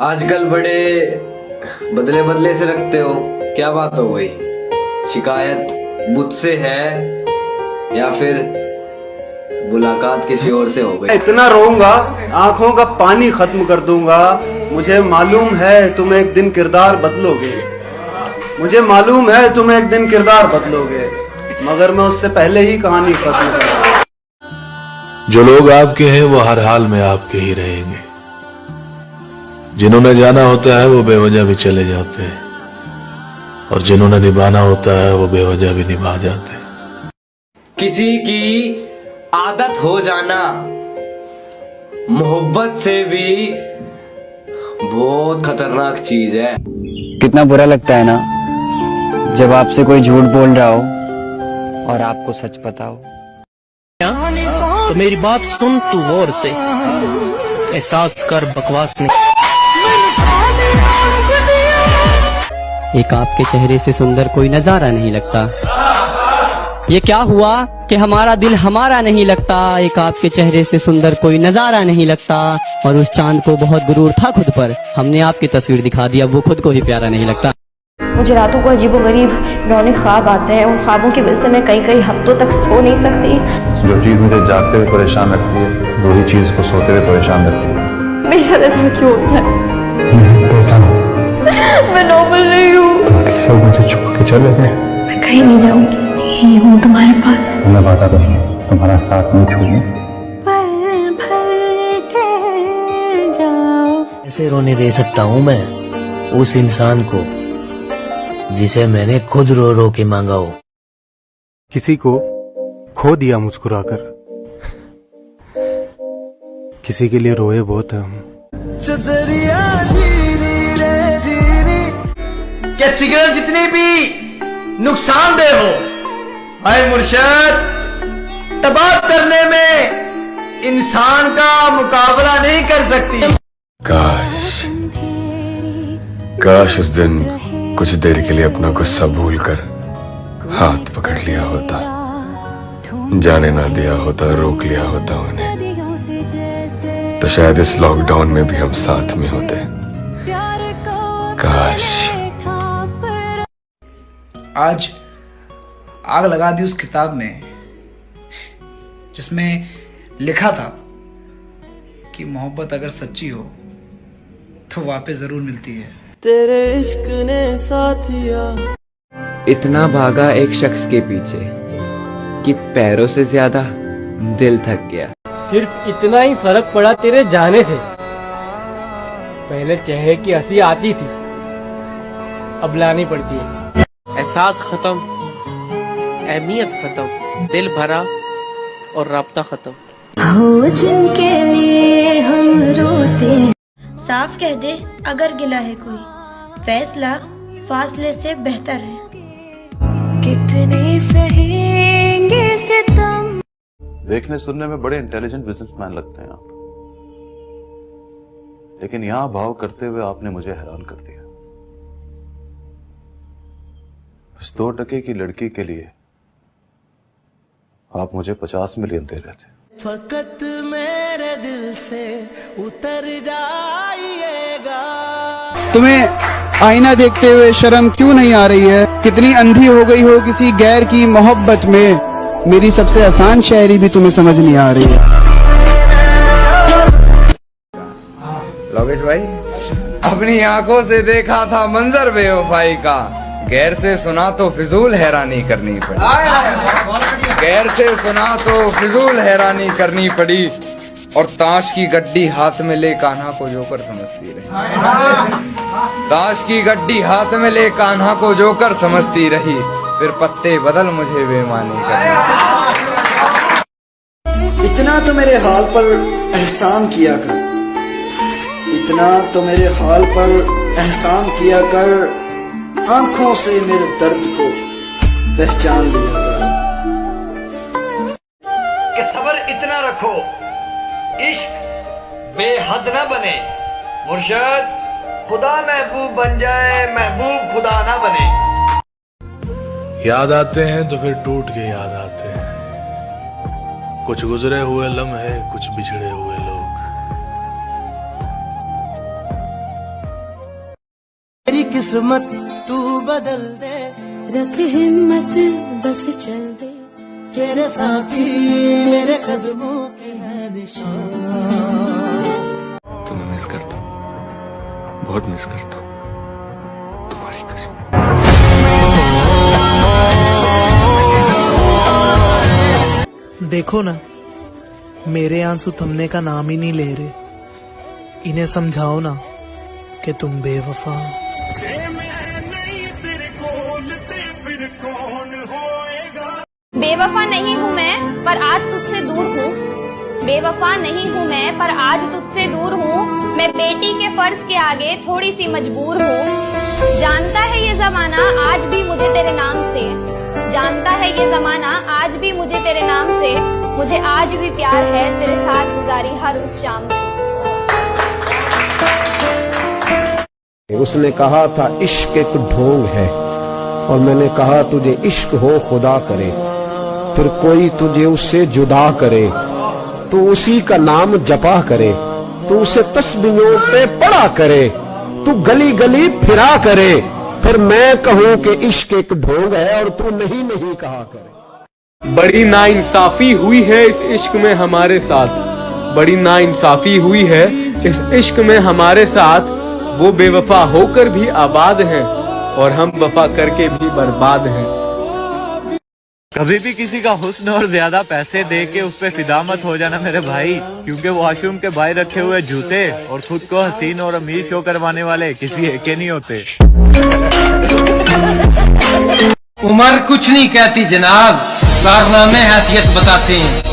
आजकल बड़े बदले बदले से रखते हो, क्या बात हो गई? शिकायत मुझसे है या फिर मुलाकात किसी और से हो गई? इतना रोऊंगा आंखों का पानी खत्म कर दूंगा। मुझे मालूम है तुम एक दिन किरदार बदलोगे, मुझे मालूम है तुम एक दिन किरदार बदलोगे, मगर मैं उससे पहले ही कहानी खत्म कर। जो लोग आपके हैं वो हर हाल में आपके ही रहेंगे। जिन्होंने जाना होता है वो बेवजह भी चले जाते हैं, और जिन्होंने निभाना होता है वो बेवजह भी निभा जाते हैं। किसी की आदत हो जाना मोहब्बत से भी बहुत खतरनाक चीज है। कितना बुरा लगता है ना जब आपसे कोई झूठ बोल रहा हो और आपको सच पता हो। तो मेरी बात सुन तू गौर से, एहसास कर, बकवास नहीं। एक आपके चेहरे से सुंदर कोई नजारा नहीं लगता। ये क्या हुआ कि हमारा दिल हमारा नहीं लगता। एक आपके चेहरे से सुंदर कोई नजारा नहीं लगता। और उस चांद को बहुत गुरूर था खुद पर, हमने आपकी तस्वीर दिखा दी, अब वो खुद को ही प्यारा नहीं लगता। मुझे रातों को अजीबोगरीब डरावने ख्वाब आते हैं। उन ख्वाबों की वजह से मैं कई हफ्तों तक सो नहीं सकती। जो चीज मुझे जागते हुए परेशान रखती है वही चीज को सोते हुए परेशान रखती है। मेरे साथ ऐसा क्यों होता है? मैं नॉर्मल नहीं हूँ। सब मुझे छोड़ के चले गए। मैं कहीं नहीं जाऊंगी, मैं यही हूँ तुम्हारे पास। मैं वादा करूंगा तुम्हारा साथ नहीं छोड़ूंगा। ऐसे रोने दे सकता हूँ मैं उस इंसान को जिसे मैंने खुद रो रो के मांगा हो। किसी को खो दिया मुस्कुराकर, किसी के लिए रोए बहुत है हम। क्या सिगरेट जितनी भी नुकसानदेह हो, हाय मुर्शद, तबाह करने में इंसान का मुकाबला नहीं कर सकती। काश उस दिन कुछ देर के लिए अपना गुस्सा भूलकर हाथ पकड़ लिया होता, जाने ना दिया होता, रोक लिया होता उन्हें, तो शायद इस लॉकडाउन में भी हम साथ में होते। काश। आज आग लगा दी उस किताब में जिसमें लिखा था कि मोहब्बत अगर सच्ची हो तो वापस जरूर मिलती है। तेरे इश्क ने साथिया। इतना भागा एक शख्स के पीछे कि पैरों से ज्यादा दिल थक गया। सिर्फ इतना ही फर्क पड़ा तेरे जाने से। पहले चेहरे की हंसी आती थी, अब लानी पड़ती है। एहसास खत्म, अहमियत खत्म, दिल भरा और राब्ता खत्म। हो जिनके लिए हम रोते। साफ कह दे अगर गिला है कोई, फैसला फासले से बेहतर है। कितने सहेंगे सितम। देखने सुनने में बड़े इंटेलिजेंट बिजनेसमैन लगते हैं आप, लेकिन यहाँ भाव करते हुए आपने मुझे हैरान कर दिया। उस 2 टके की लड़की के लिए आप मुझे 50 मिलियन दे रहे थे। फकत मेरे दिल से उतर जाइएगा। तुम्हें आईना देखते हुए शर्म क्यों नहीं आ रही है? कितनी अंधी हो गई हो किसी गैर की मोहब्बत में। मेरी सबसे आसान शायरी भी तुम्हें समझ नहीं आ रही है। लोकेश भाई, अपनी आंखों से देखा था मंजर बेवफाई का, गैर से सुना तो फिजूल हैरानी करनी पड़ी। गैर से सुना तो फिजूल हैरानी करनी पड़ी, और ताश की गड्डी हाथ में ले कान्हा को जोकर समझती रही। ताश की गड्डी हाथ में ले कान्हा को जोकर समझती रही, फिर पत्ते बदल मुझे बेईमानी करनी। इतना तो मेरे हाल पर एहसान किया कर, इतना तो मेरे हाल पर एहसान किया कर, आंखों से मेरे दर्द को पहचान लिया कर। कि सब्र इतना रखो, इश्क बेहद न बने। मुर्शद, खुदा महबूब बन जाए, महबूब खुदा ना बने। याद आते हैं तो फिर टूट के याद आते हैं, कुछ गुजरे हुए लम्हे, कुछ बिछड़े हुए लोग। किस्मत तू बदल दे, रख हिम्मत बस चल दे, तेरे साथी मेरे कदमों के है निशान। तुम्हें मिस करता हूँ, बहुत मिस करता हूँ, तुम्हारी कसम। देखो ना, मेरे आंसू थमने का नाम ही नहीं ले रहे। इन्हें समझाओ ना कि तुम बेवफा हो। बेवफा नहीं हूँ मैं, पर आज तुझसे दूर हूँ। बेवफा नहीं हूँ मैं, पर आज तुझसे दूर हूँ। मैं बेटी के फर्ज के आगे थोड़ी सी मजबूर हूँ। जानता है ये जमाना आज भी मुझे तेरे नाम से, जानता है ये जमाना आज भी मुझे तेरे नाम से। मुझे आज भी प्यार है तेरे साथ गुजारी हर उस शाम से। उसने कहा था इश्क एक ढोंग है, और मैंने कहा तुझे इश्क हो खुदा करे, फिर कोई तुझे उससे जुदा करे, तो उसी का नाम जपा करे, तो उसे तस्बीहों पे पढ़ा करे, तू गली गली फिरा करे, फिर मैं कहूँ कि इश्क एक ढोंग है और तू नहीं नहीं कहा करे। बड़ी नाइंसाफी हुई है इस इश्क में हमारे साथ, बड़ी नाइंसाफी हुई है इस इश्क में हमारे साथ। वो बेवफा होकर भी आबाद हैं और हम वफा करके भी बर्बाद हैं। कभी भी किसी का हुस्न और ज्यादा पैसे दे के उस पे फिदा मत हो जाना मेरे भाई, क्योंकि वॉशरूम के बाहर रखे हुए जूते और खुद को हसीन और अमीर शो करवाने वाले किसी एक के नहीं होते। उम्र कुछ नहीं कहती जनाब, कारनामे हैसियत बताते हैं।